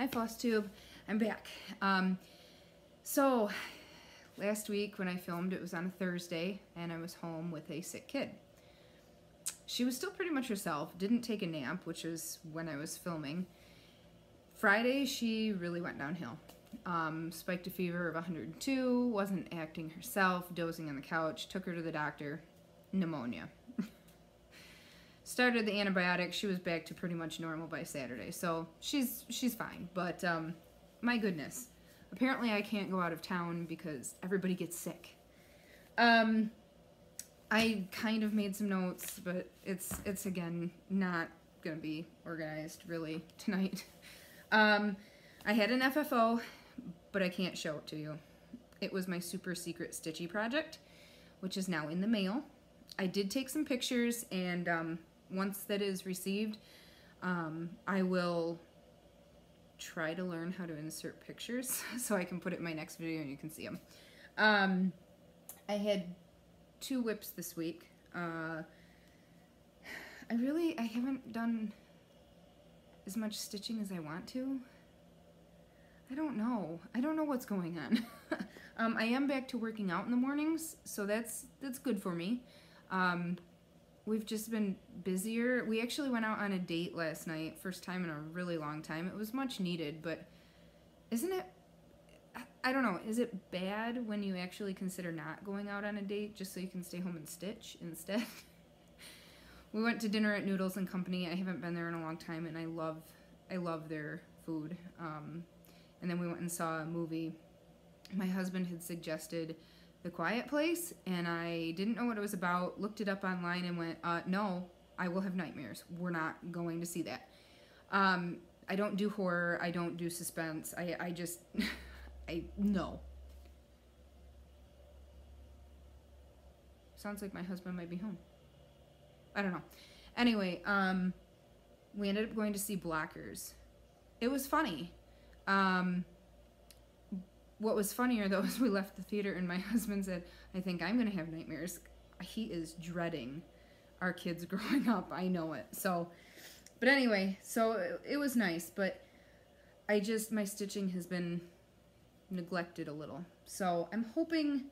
Hi Flosstube, I'm back. So last week when I filmed, it was on a Thursday and I was home with a sick kid. She was still pretty much herself, didn't take a nap, which is when I was filming. Friday she really went downhill. Spiked a fever of 102, wasn't acting herself, dozing on the couch, took her to the doctor, pneumonia. Started the antibiotics, she was back to pretty much normal by Saturday, so she's fine, but my goodness, apparently I can't go out of town because everybody gets sick. I kind of made some notes, but it's again not gonna be organized really tonight. I had an FFO, but I can't show it to you. It was my super secret stitchy project, which is now in the mail. I did take some pictures, and once that is received, I will try to learn how to insert pictures so I can put it in my next video and you can see them. I had 2 whips this week. I haven't done as much stitching as I want to. I don't know what's going on. I am back to working out in the mornings, so that's good for me. We've just been busier. We actually went out on a date last night, first time in a really long time. It was much needed, but isn't it, I don't know, is it bad when you actually consider not going out on a date just so you can stay home and stitch instead? We went to dinner at Noodles and Company. I haven't been there in a long time, and I love their food. And then we went and saw a movie. My husband had suggested The Quiet Place, and I didn't know what it was about, looked it up online and went, no, I will have nightmares. We're not going to see that. I don't do horror, I don't do suspense, I just, no. Sounds like my husband might be home. I don't know. Anyway, we ended up going to see Blockers. It was funny. What was funnier, though, is we left the theater and my husband said, I think I'm going to have nightmares. He is dreading our kids growing up. I know it. So, but anyway, so it was nice, but my stitching has been neglected a little. So I'm hoping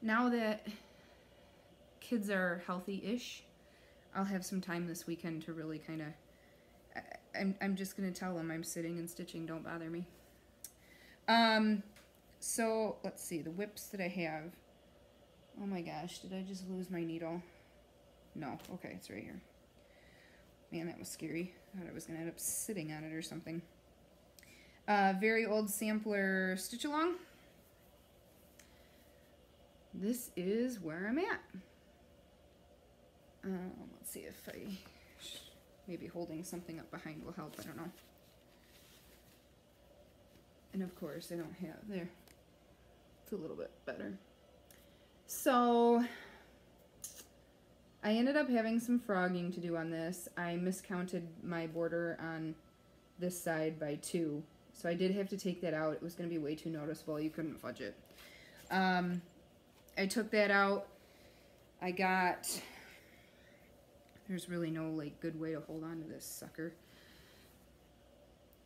now that kids are healthy-ish, I'll have some time this weekend to really kind of, I'm just going to tell them I'm sitting and stitching, don't bother me. So, let's see, the whips that I have. Oh my gosh, did I just lose my needle? No, okay, it's right here. Man, that was scary. I thought I was going to end up sitting on it or something. Very old sampler stitch along. This is where I'm at. Let's see if maybe holding something up behind will help, I don't know. And of course, I don't have, there. It's a little bit better. So, I ended up having some frogging to do on this. I miscounted my border on this side by 2. So I did have to take that out. It was going to be way too noticeable. You couldn't fudge it. I took that out. I got, there's really no like good way to hold on to this sucker.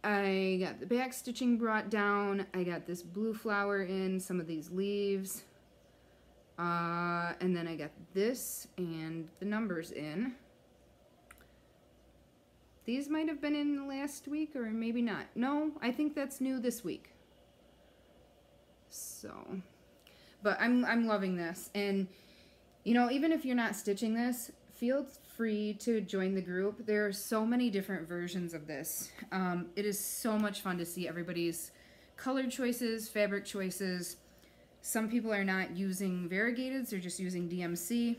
I got the back stitching brought down. I got this blue flower in, some of these leaves. And then I got this and the numbers in. These might have been in last week or maybe not. No, I think that's new this week. So, but I'm loving this. And, you know, even if you're not stitching this, feel free to join the group. There are so many different versions of this. It is so much fun to see everybody's color choices, fabric choices. Some people are not using variegateds, they're just using DMC.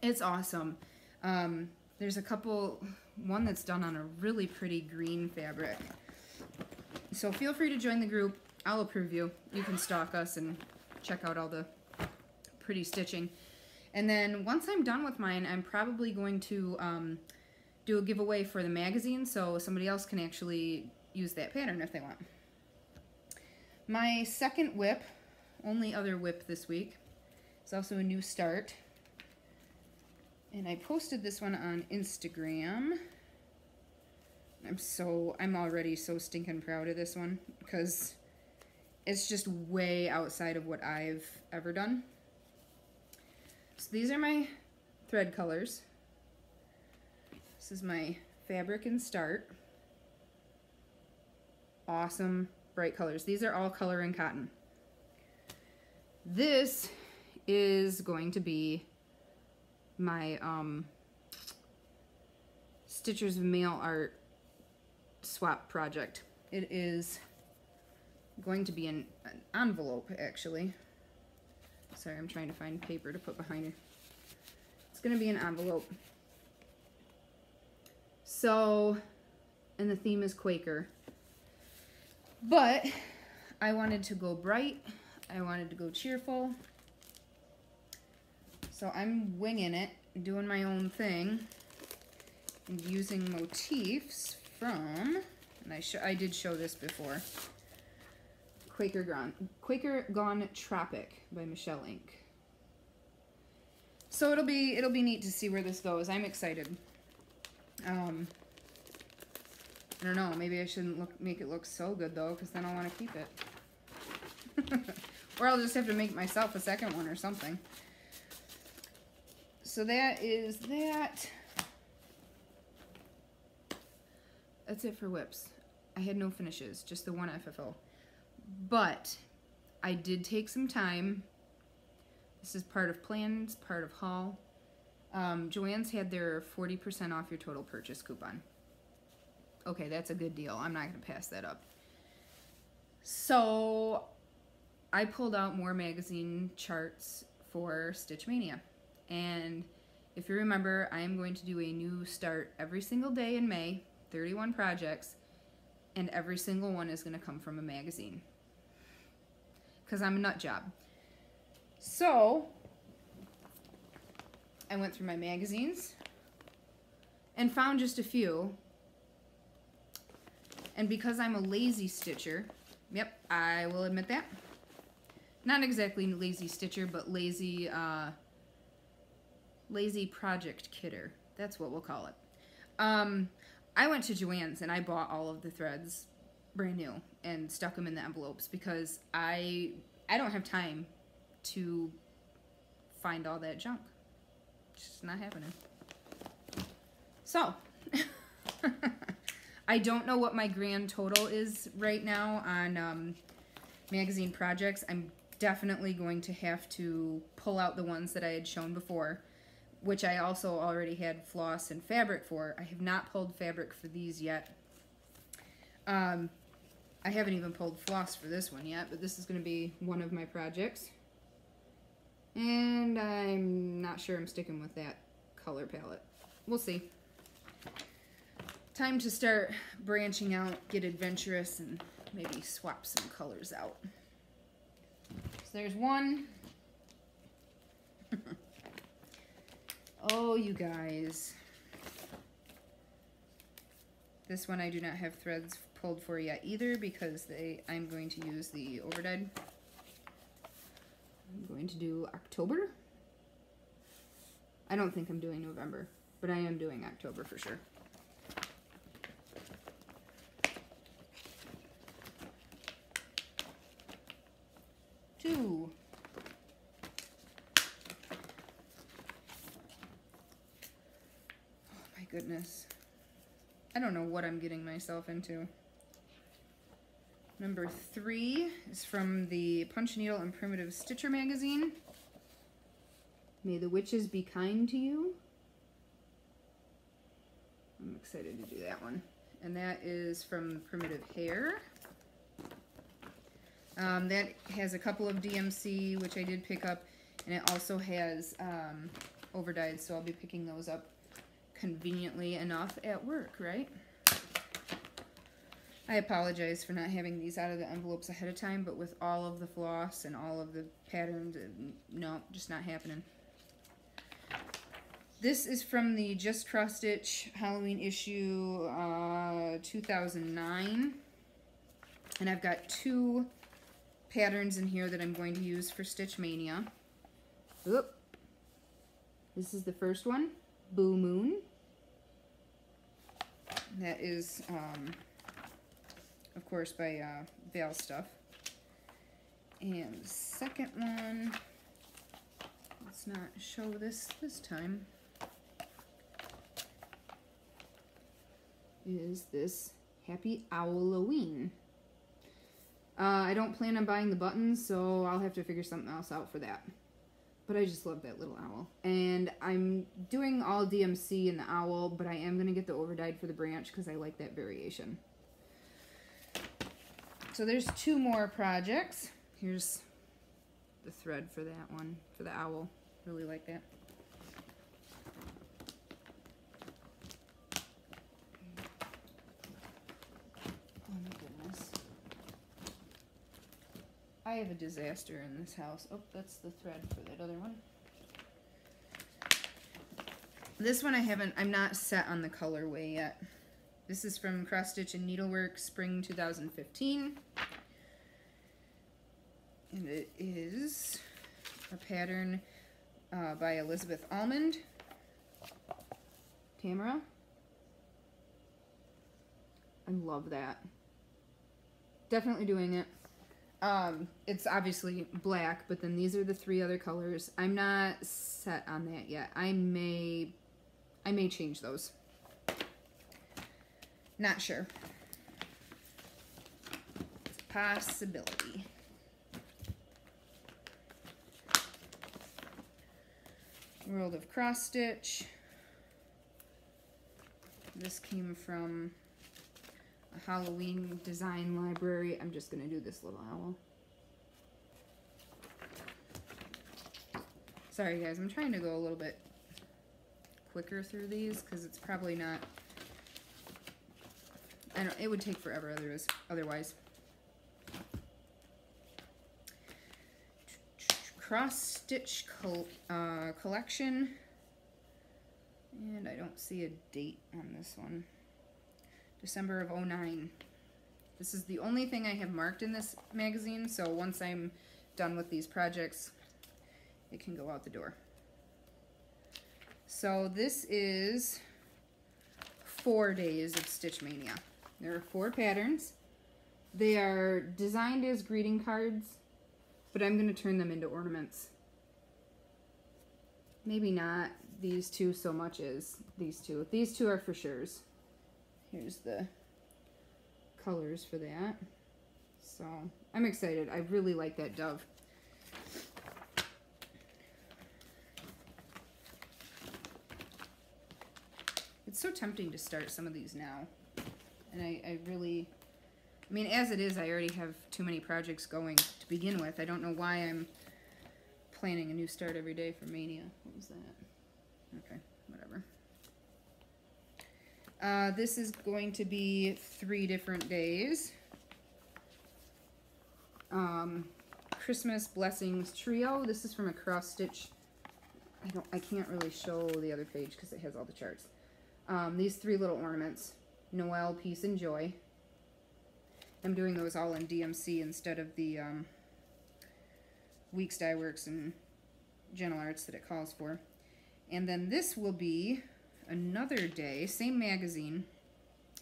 It's awesome. There's a couple, one that's done on a really pretty green fabric. So feel free to join the group. I'll approve you. You can stalk us and check out all the pretty stitching. And then once I'm done with mine, I'm probably going to do a giveaway for the magazine so somebody else can actually use that pattern if they want. My second whip, only other whip this week, is also a new start. And I posted this one on Instagram. I'm already so stinking proud of this one because it's just way outside of what I've ever done. So these are my thread colors. This is my fabric and start. Awesome bright colors. These are all color and cotton. This is going to be my Stitchers of Mail Art swap project. It is going to be an envelope, actually. Sorry, I'm trying to find paper to put behind it. It's going to be an envelope. So, and the theme is Quaker. But I wanted to go bright. I wanted to go cheerful. So I'm winging it, doing my own thing, and using motifs from, and I did show this before, Quaker Gone Tropic by Michelle Inc. So it'll be neat to see where this goes. I'm excited. I don't know, maybe I shouldn't make it look so good though, because then I'll want to keep it. Or I'll just have to make myself a second one or something. So that is that. That's it for whips. I had no finishes, just the one FFO. But I did take some time. This is part of plans, part of haul. Joann's had their 40% off your total purchase coupon. Okay, that's a good deal. I'm not going to pass that up. So I pulled out more magazine charts for Stitch Mania. And if you remember, I am going to do a new start every single day in May, 31 projects, and every single one is going to come from a magazine. Because I'm a nut job. So I went through my magazines and found just a few. And because I'm a lazy stitcher, yep, I will admit that. Not exactly lazy stitcher, but lazy project kidder. That's what we'll call it. I went to Joann's and I bought all of the threads brand new and stuck them in the envelopes because I don't have time to find all that junk. It's just not happening. So, I don't know what my grand total is right now on magazine projects. I'm definitely going to have to pull out the ones that I had shown before, which I also already had floss and fabric for. I have not pulled fabric for these yet. I haven't even pulled floss for this one yet, but this is going to be one of my projects. And I'm not sure I'm sticking with that color palette. We'll see. Time to start branching out, get adventurous, and maybe swap some colors out. So there's one. Oh, you guys. This one I do not have threads pulled for yet either because I'm going to use the overdyed. I'm going to do October. I don't think I'm doing November, but I am doing October for sure. Two. Oh my goodness. I don't know what I'm getting myself into. Number 3 is from the Punch Needle and Primitive Stitcher magazine. May the witches be kind to you. I'm excited to do that one. And that is from Primitive Hair. That has a couple of DMC, which I did pick up, and it also has overdyed, so I'll be picking those up conveniently enough at work, right? I apologize for not having these out of the envelopes ahead of time, but with all of the floss and all of the patterns, no, just not happening. This is from the Just Cross Stitch Halloween issue 2009, and I've got 2 patterns in here that I'm going to use for Stitch Mania. Oop. This is the first one, Boo Moon. That is, of course, by Veil Stuff. And the second one, let's not show this time, is this Happy Owloween. I don't plan on buying the buttons, so I'll have to figure something else out for that. But I just love that little owl. And I'm doing all DMC in the owl, but I am going to get the overdyed for the branch because I like that variation. So there's 2 more projects. Here's the thread for that one, for the owl. Really like that. Oh my goodness. I have a disaster in this house. Oh, that's the thread for that other one. This one I'm not set on the colorway yet. This is from Cross Stitch and Needlework, Spring 2015. And it is a pattern by Elizabeth Almond. Tamara. I love that. Definitely doing it. It's obviously black, but then these are the 3 other colors. I'm not set on that yet. I may change those. Not sure. It's a possibility. World of Cross Stitch. This came from a Halloween design library. I'm just going to do this little owl. Sorry guys, I'm trying to go a little bit quicker through these because it's probably not, it would take forever otherwise. Cross Stitch collection, and I don't see a date on this one. December of '09. This is the only thing I have marked in this magazine, so once I'm done with these projects, it can go out the door. So this is 4 days of Stitch Mania. There are 4 patterns. They are designed as greeting cards, but I'm going to turn them into ornaments. Maybe not these 2 so much as these 2. These 2 are for sure's. Here's the colors for that. So I'm excited. I really like that dove. It's so tempting to start some of these now. And I mean, as it is, I already have too many projects going to begin with. I don't know why I'm planning a new start every day for Mania. What was that? Okay, whatever. This is going to be 3 different days. Christmas Blessings Trio. This is from a Cross Stitch. I can't really show the other page because it has all the charts. These 3 little ornaments. Noel, Peace, and Joy. I'm doing those all in DMC instead of the Weeks Dye Works and Gentle Arts that it calls for. And then this will be another day, same magazine.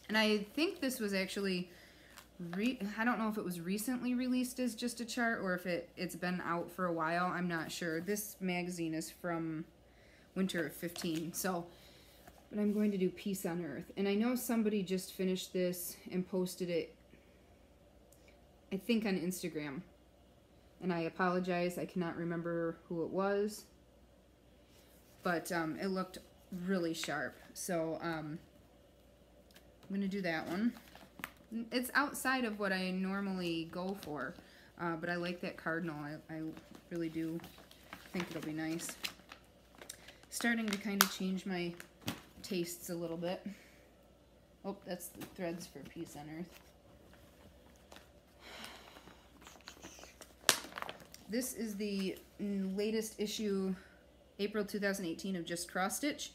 And I think this was actually, I don't know if it was recently released as just a chart or if it's been out for a while. I'm not sure. This magazine is from winter of 15. So, but I'm going to do Peace on Earth. And I know somebody just finished this and posted it, I think, on Instagram. And I apologize, I cannot remember who it was. But it looked really sharp. So I'm going to do that one. It's outside of what I normally go for. But I like that cardinal. I really do think it'll be nice. Starting to kind of change my tastes a little bit. Oh, that's the threads for Peace on Earth. This is the latest issue, April 2018, of Just Cross Stitch.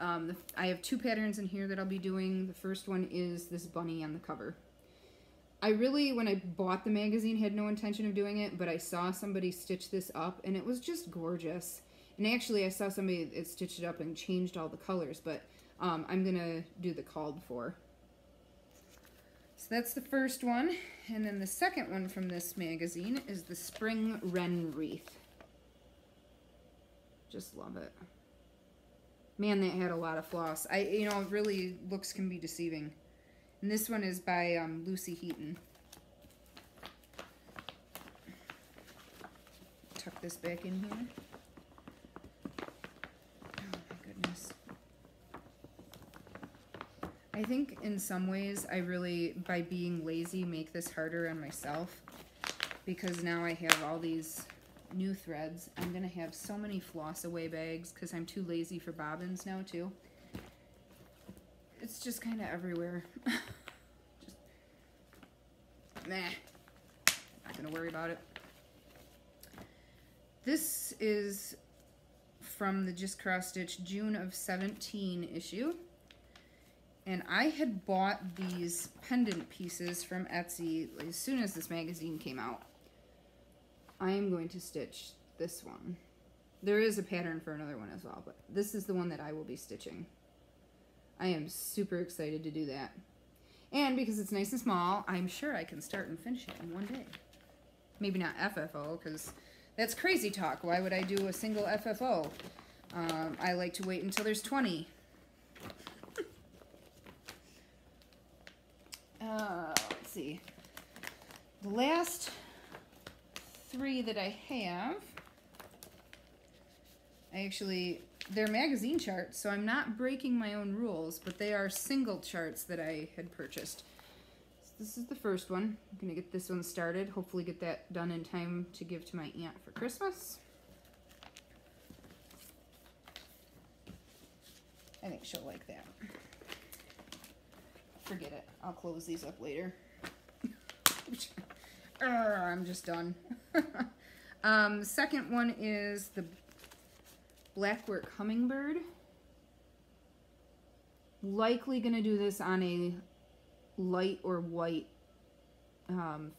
I have 2 patterns in here that I'll be doing. The first one is this bunny on the cover. I really, when I bought the magazine, had no intention of doing it, but I saw somebody stitch this up, and it was just gorgeous. And actually, I saw somebody that stitched it up and changed all the colors, but I'm going to do the called for. that's the first one. And then the second one from this magazine is the Spring Wren Wreath. Just love it. Man, that had a lot of floss. You know, really, looks can be deceiving. And this one is by Lucy Heaton. Tuck this back in here. Oh my goodness. I think in some ways I really, by being lazy, make this harder on myself. Because now I have all these new threads. I'm going to have so many floss away bags because I'm too lazy for bobbins now too. It's just kind of everywhere. Just, meh. Not going to worry about it. This is from the Just Cross Stitch June of 17 issue. And I had bought these pendant pieces from Etsy as soon as this magazine came out. I am going to stitch this one. There is a pattern for another one as well, but this is the one that I will be stitching. I am super excited to do that. And because it's nice and small, I'm sure I can start and finish it in one day. Maybe not FFO, because that's crazy talk. Why would I do a single FFO? I like to wait until there's 20. Let's see. The last 3 that I have, they're magazine charts, so I'm not breaking my own rules, but they are single charts that I had purchased. So this is the first one. I'm going to get this one started, hopefully get that done in time to give to my aunt for Christmas. I think she'll like that. Forget it. I'll close these up later. I'm just done. The second one is the Blackwork Hummingbird. Likely going to do this on a light or white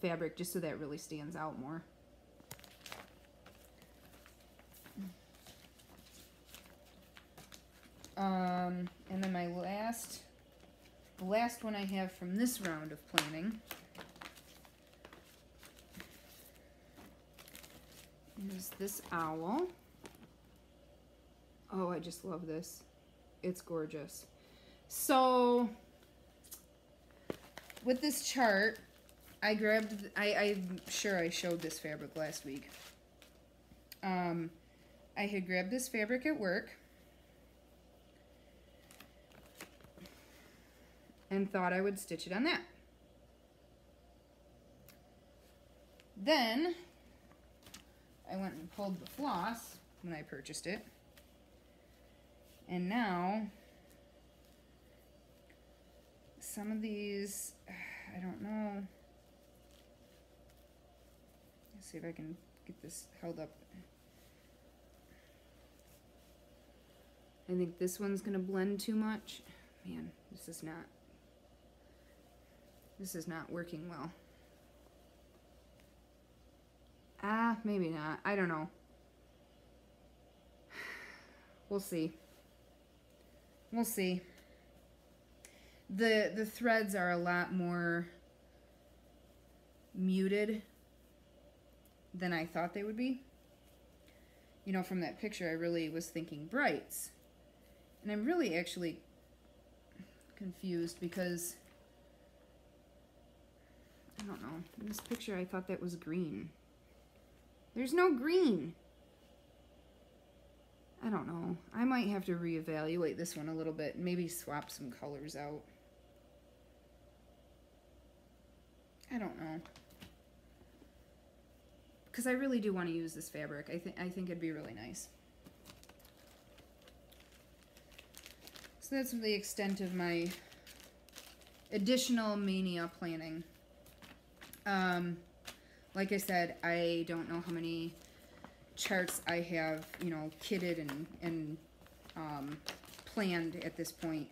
fabric just so that really stands out more. And then my the last one I have from this round of planning is this owl. Oh, I just love this. It's gorgeous. So, with this chart, I grabbed, I'm sure I showed this fabric last week. I had grabbed this fabric at work and thought I would stitch it on that. Then I went and pulled the floss when I purchased it. And now some of these, I don't know. Let's see if I can get this held up. I think this one's gonna blend too much. Man, this is not working well. Ah, maybe not. I don't know. We'll see. We'll see. The threads are a lot more muted than I thought they would be. You know, from that picture, I really was thinking brights. And I'm really actually confused because, I don't know, in this picture I thought that was green. There's no green. I don't know. I might have to reevaluate this one a little bit and maybe swap some colors out. I don't know. Because I really do want to use this fabric. I think it'd be really nice. So that's the extent of my additional Mania planning. Like I said, I don't know how many charts I have, you know, kitted and planned at this point,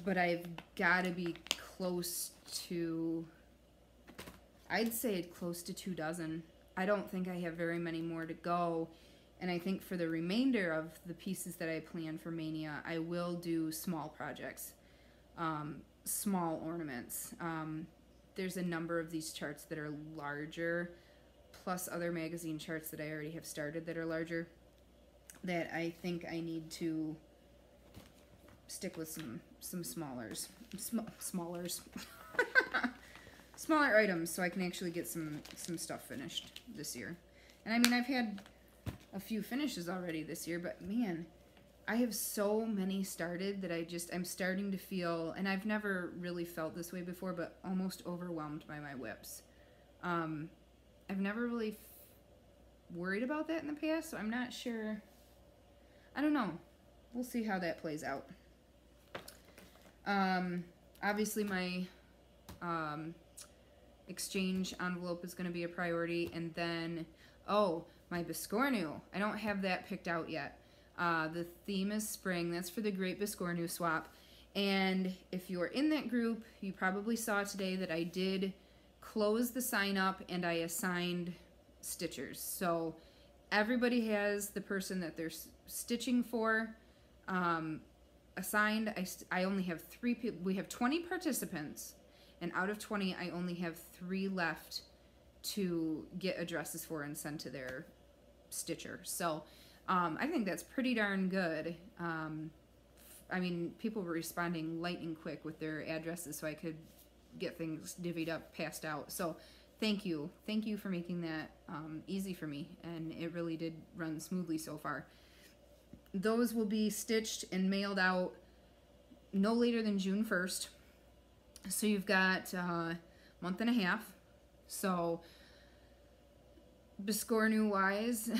but I've got to be close to, I'd say close to 2 dozen. I don't think I have very many more to go, and I think for the remainder of the pieces that I plan for Mania, I will do small projects, small ornaments. there's a number of these charts that are larger, plus other magazine charts that I already have started that are larger, that I think I need to stick with some smallers. Smallers. Smaller items so I can actually get some stuff finished this year. And I mean, I've had a few finishes already this year, but man, I have so many started that I'm starting to feel, and I've never really felt this way before, but almost overwhelmed by my whips. I've never really worried about that in the past, so I'm not sure. I don't know. We'll see how that plays out. Obviously my exchange envelope is going to be a priority, and then, oh, my Biscornu. I don't have that picked out yet. The theme is spring. That's for the Great Biscornu Swap. And if you're in that group, you probably saw today that I did close the sign up and I assigned stitchers. So everybody has the person that they're stitching for assigned. I only have 3 people. We have 20 participants, and out of 20, I only have 3 left to get addresses for and send to their stitcher. So I think that's pretty darn good. I mean, people were responding lightning quick with their addresses, so I could get things divvied up, passed out. So thank you. Thank you for making that easy for me, and it really did run smoothly so far. Those will be stitched and mailed out no later than June 1st. So you've got a month and a half. So Biscornu wise,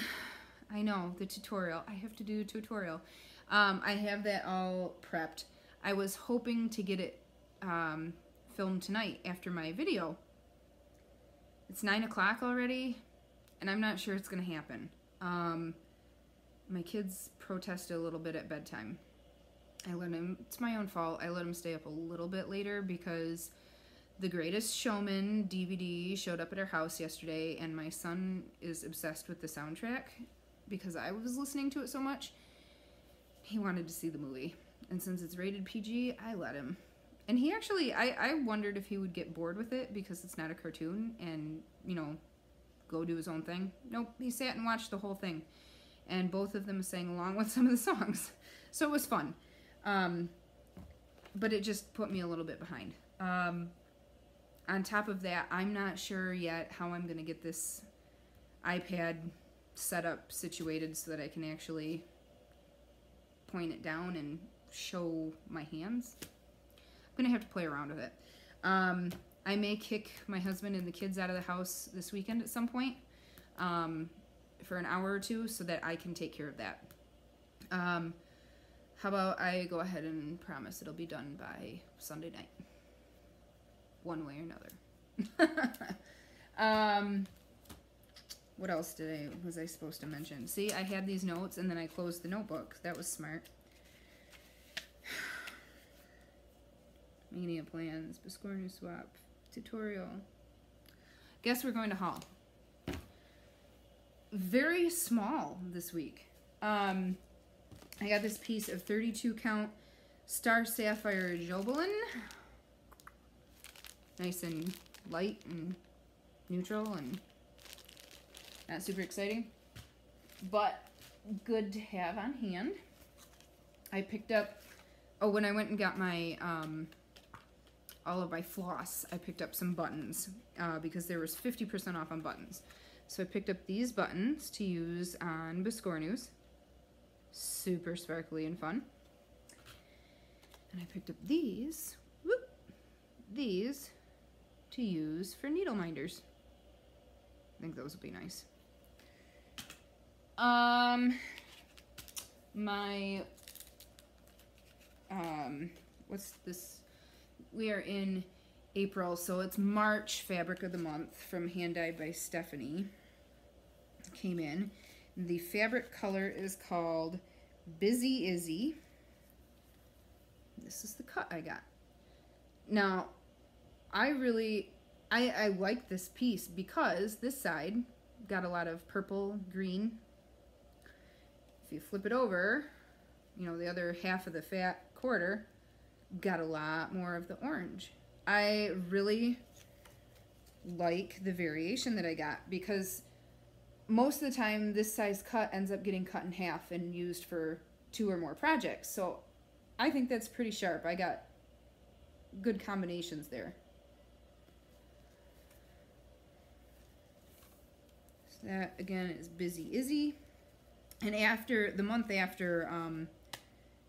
I know, the tutorial. I have to do a tutorial. I have that all prepped. I was hoping to get it filmed tonight after my video. It's 9 o'clock already, and I'm not sure it's going to happen. My kids protested a little bit at bedtime. I let them, it's my own fault, I let them stay up a little bit later because The Greatest Showman DVD showed up at our house yesterday, and my son is obsessed with the soundtrack because I was listening to it so much. He wanted to see the movie, and since it's rated PG, I let him. And he actually, I wondered if he would get bored with it because it's not a cartoon and, you know, go do his own thing. Nope, he sat and watched the whole thing, and both of them sang along with some of the songs. So it was fun. But it just put me a little bit behind. On top of that, I'm not sure yet how I'm going to get this iPad set up, situated so that I can actually point it down and show my hands. I'm going to have to play around with it. I may kick my husband and the kids out of the house this weekend at some point for an hour or two so that I can take care of that. How about I go ahead and promise it'll be done by Sunday night, one way or another. What else was I supposed to mention? See, I had these notes and then I closed the notebook. That was smart. Mania plans, Biscornu swap, tutorial. Guess we're going to haul. Very small this week. I got this piece of 32 count Star Sapphire Jobelin. Nice and light and neutral and not super exciting, but good to have on hand. I picked up, oh, when I went and got my, all of my floss, I picked up some buttons because there was 50% off on buttons. So I picked up these buttons to use on Biscornus. Super sparkly and fun. And I picked up these to use for needle minders. I think those will be nice. What's this? We are in April, so it's March Fabric of the Month from Hand Dyed by Stephanie. Came in. The fabric color is called Busy Izzy. This is the cut I got. Now, I like this piece because this side got a lot of purple, green. If you flip it over, you know, the other half of the fat quarter got a lot more of the orange. I really like the variation that I got, because most of the time this size cut ends up getting cut in half and used for 2 or more projects. So I think that's pretty sharp. I got good combinations there. So that again is Busy Izzy. And after the month after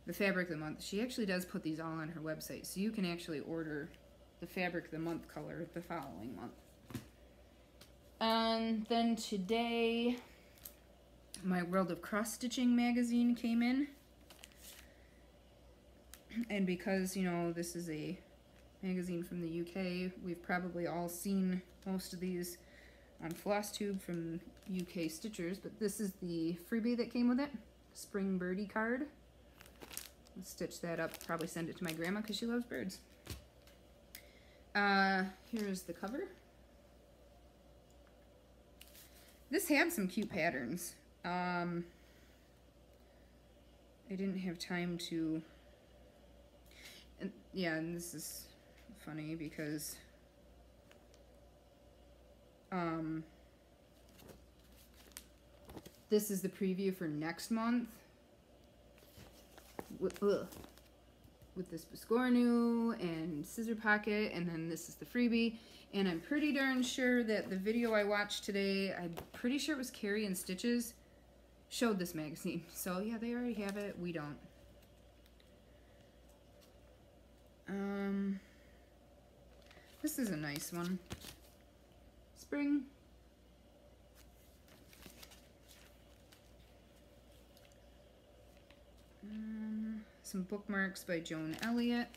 the fabric of the month, she actually does put these all on her website, so you can actually order the fabric of the month color the following month. And then today, my World of Cross Stitching magazine came in. And because, you know, this is a magazine from the UK, we've probably all seen most of these on Flosstube from UK Stitchers, but this is the freebie that came with it. Spring Birdie card. I'll stitch that up, probably send it to my grandma because she loves birds. Here's the cover. This had some cute patterns. I didn't have time to... And, yeah, and this is funny because... this is the preview for next month. With this Biscornu and Scissor Pocket, and then this is the freebie. And I'm pretty darn sure that the video I watched today, I'm pretty sure it was Carrie and Stitches, showed this magazine. So yeah, they already have it, we don't. This is a nice one. Spring. Some bookmarks by Joan Elliott.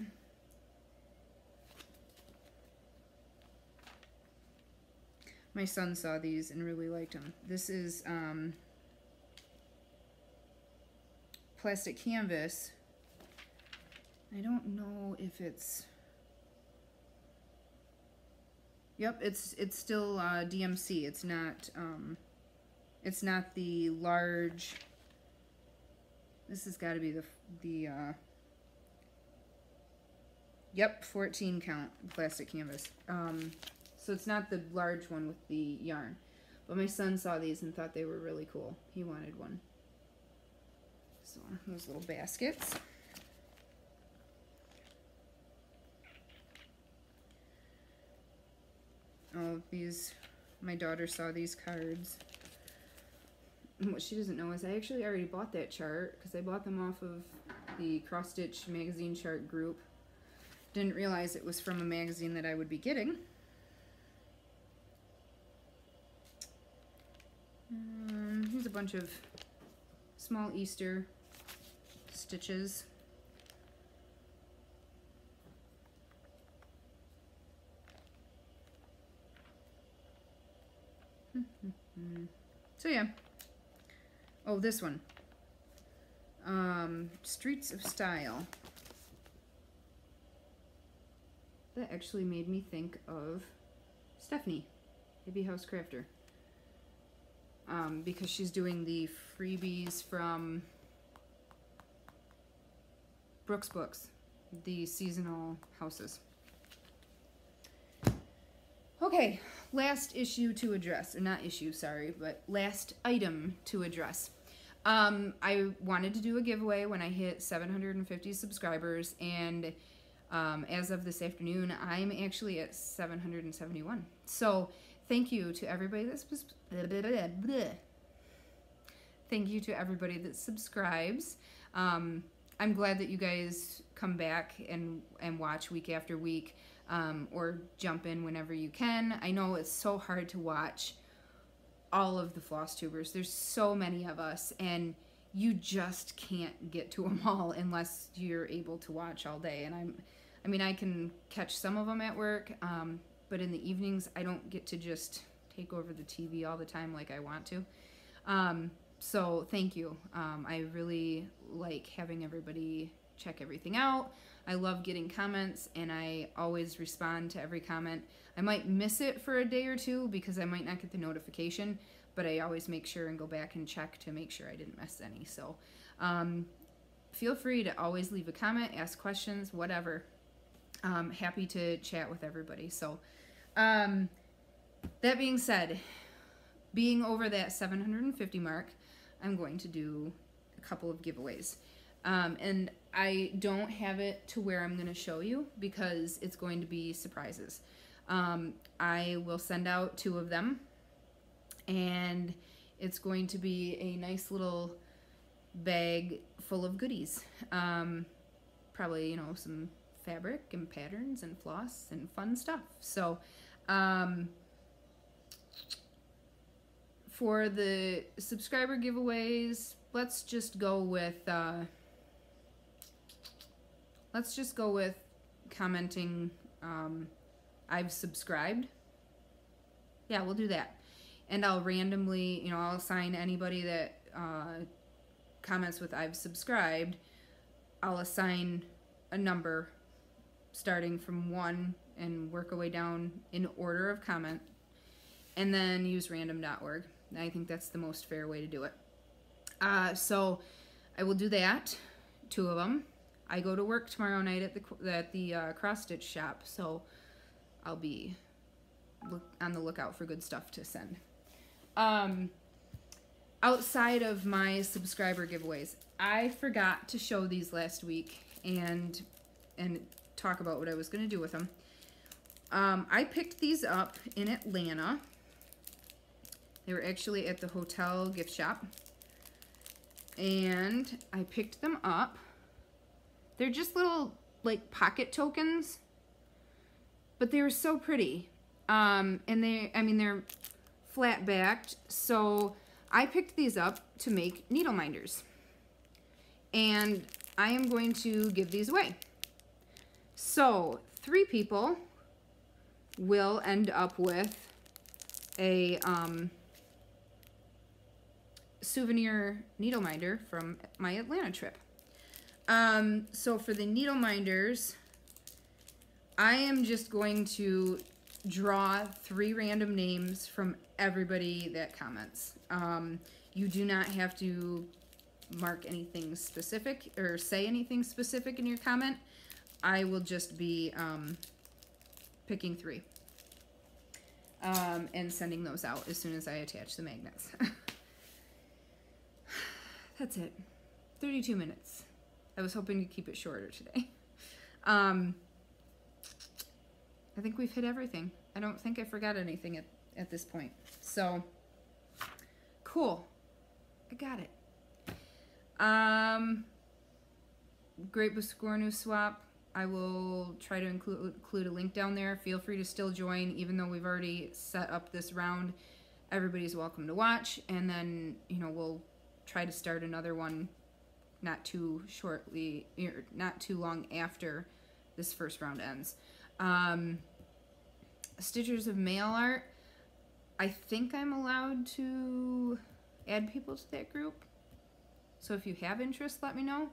My son saw these and really liked them. This is plastic canvas. I don't know if it's... Yep, it's still DMC. It's not the large... This has got to be the yep, 14 count plastic canvas. So it's not the large one with the yarn. But my son saw these and thought they were really cool. He wanted one. So those little baskets. Oh, these, my daughter saw these cards. And what she doesn't know is I actually already bought that chart because I bought them off of the Cross Stitch magazine chart group. Didn't realize it was from a magazine that I would be getting. Here's a bunch of small Easter stitches. So yeah. Oh, this one. Streets of Style. That actually made me think of Stephanie, Hippie House Crafter. Because she's doing the freebies from Brooks Books, the seasonal houses. Okay, last issue to address, or not issue, sorry, but last item to address. I wanted to do a giveaway when I hit 750 subscribers, and as of this afternoon, I'm actually at 771. So thank you to everybody that subscribes. I'm glad that you guys come back and watch week after week, or jump in whenever you can. I know it's so hard to watch all of the Flosstubers. There's so many of us, and you just can't get to them all unless you're able to watch all day. And I mean, I can catch some of them at work, but in the evenings, I don't get to just take over the TV all the time like I want to. So thank you. I really like having everybody check everything out. I love getting comments, and I always respond to every comment. I might miss it for a day or two because I might not get the notification, but I always make sure and go back and check to make sure I didn't miss any. So feel free to always leave a comment, ask questions, whatever. Happy to chat with everybody. So that being said, being over that 750 mark, I'm going to do a couple of giveaways. And I don't have it to where I'm going to show you because it's going to be surprises. I will send out 2 of them, and it's going to be a nice little bag full of goodies. Probably, you know, some fabric and patterns and floss and fun stuff. So, for the subscriber giveaways, let's just go with commenting, I've subscribed. Yeah, we'll do that. And I'll randomly, you know, I'll assign anybody that comments with I've subscribed, I'll assign a number starting from 1 and work our way down in order of comment, and then use random.org. I think that's the most fair way to do it. So I will do that, 2 of them. I go to work tomorrow night at the cross stitch shop, so I'll be on the lookout for good stuff to send. Outside of my subscriber giveaways, I forgot to show these last week and talk about what I was going to do with them. I picked these up in Atlanta. They were actually at the hotel gift shop, and I picked them up. They're just little, like, pocket tokens, but they were so pretty. And they're flat backed, so I picked these up to make needle minders, and I am going to give these away. So 3 people will end up with a souvenir needle minder from my Atlanta trip. So for the needle minders, I am just going to draw 3 random names from everybody that comments. You do not have to mark anything specific or say anything specific in your comment. I will just be picking 3 and sending those out as soon as I attach the magnets. That's it. 32 minutes. I was hoping to keep it shorter today. I think we've hit everything. I don't think I forgot anything at this point. So, cool. I got it. Great Buscornu swap. I will try to include a link down there. Feel free to still join, even though we've already set up this round. Everybody's welcome to watch, and then, you know, we'll try to start another one not too long after this first round ends. Stitchers of Mail Art. I think I'm allowed to add people to that group. So if you have interest, let me know.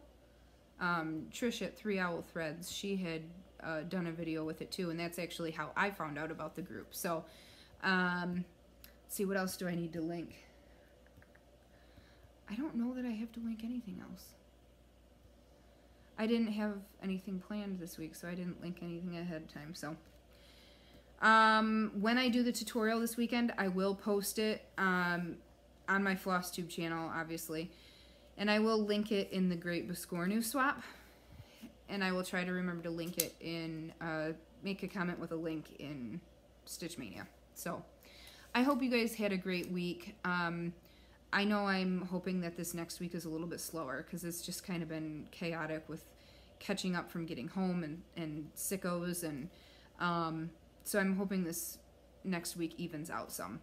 Trish at 3 Owl Threads, she had done a video with it too, and that's actually how I found out about the group. So, let's see, what else do I need to link? I don't know that I have to link anything else. I didn't have anything planned this week, so I didn't link anything ahead of time. So, when I do the tutorial this weekend, I will post it on my Flosstube channel, obviously. And I will link it in the Great Buscornu swap. And I will try to remember to link it in, make a comment with a link in Stitch Mania. So, I hope you guys had a great week. I know I'm hoping that this next week is a little bit slower, because it's just kind of been chaotic with catching up from getting home and sickos. And so I'm hoping this next week evens out some.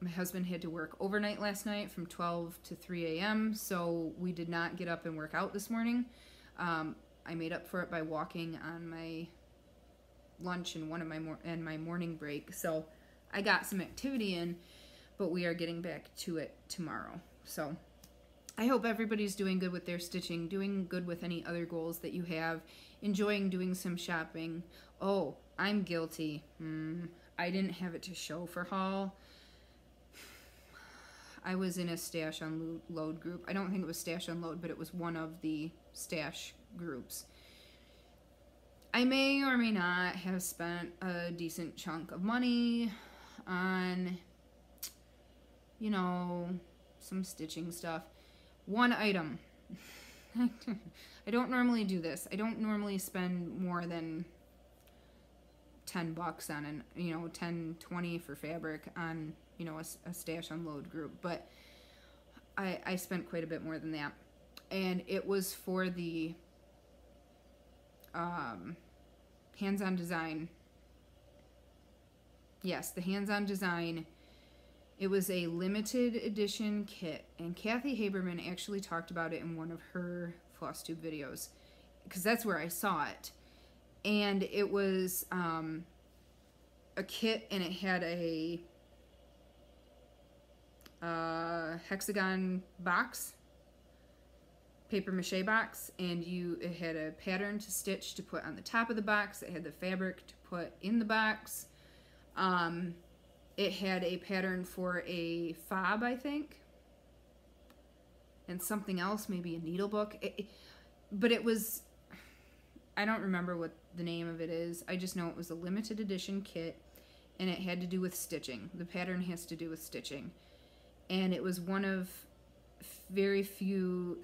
My husband had to work overnight last night from 12 to 3 a.m., so we did not get up and work out this morning. I made up for it by walking on my lunch and my morning break, so I got some activity in, but we are getting back to it tomorrow. So I hope everybody's doing good with their stitching, doing good with any other goals that you have, enjoying doing some shopping. Oh, I'm guilty. I didn't have it to show for haul. I was in a Stash Unload group. I don't think it was Stash Unload, but it was one of the stash groups. I may or may not have spent a decent chunk of money on, you know, some stitching stuff. One item. I don't normally do this. I don't normally spend more than $10 on an, you know, 10, 20 for fabric on, you know, a stash unload group. But I spent quite a bit more than that. And it was for the hands-on design. Yes, the hands-on design. It was a limited edition kit, and Kathy Haberman actually talked about it in one of her Flosstube videos, because that's where I saw it. And it was a kit, and it had a hexagon box, paper mache box, and it had a pattern to stitch to put on the top of the box. It had the fabric to put in the box. It had a pattern for a fob, I think, and something else, maybe a needle book. But it was, I don't remember what the name of it is. I just know it was a limited edition kit, and it had to do with stitching. The pattern has to do with stitching. And it was one of very few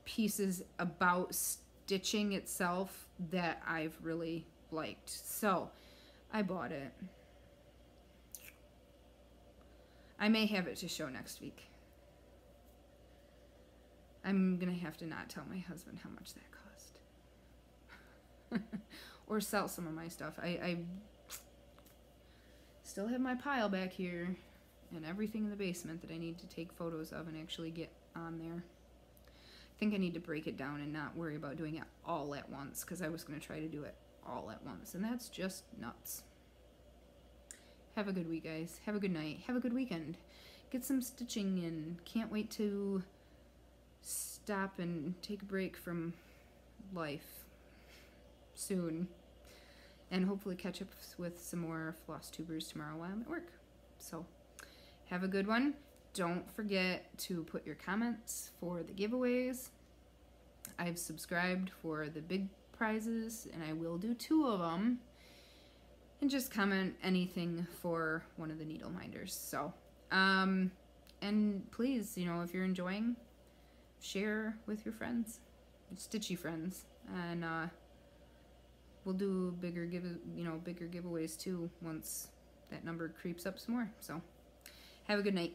pieces about stitching itself that I've really liked. So I bought it. I may have it to show next week. I'm gonna have to not tell my husband how much that cost. Or sell some of my stuff. I still have my pile back here and everything in the basement that I need to take photos of and actually get on there. I think I need to break it down and not worry about doing it all at once, because I was going to try to do it all at once, and that's just nuts. Have a good week, guys. Have a good night. Have a good weekend. Get some stitching in. Can't wait to stop and take a break from life soon. And hopefully catch up with some more Flosstubers tomorrow while I'm at work. So, have a good one. Don't forget to put your comments for the giveaways. I've subscribed for the big prizes, and I will do 2 of them. And just comment anything for one of the needle minders. So, and please, you know, if you're enjoying, share with your friends, stitchy friends, and we'll do bigger giveaways too once that number creeps up some more. So, have a good night.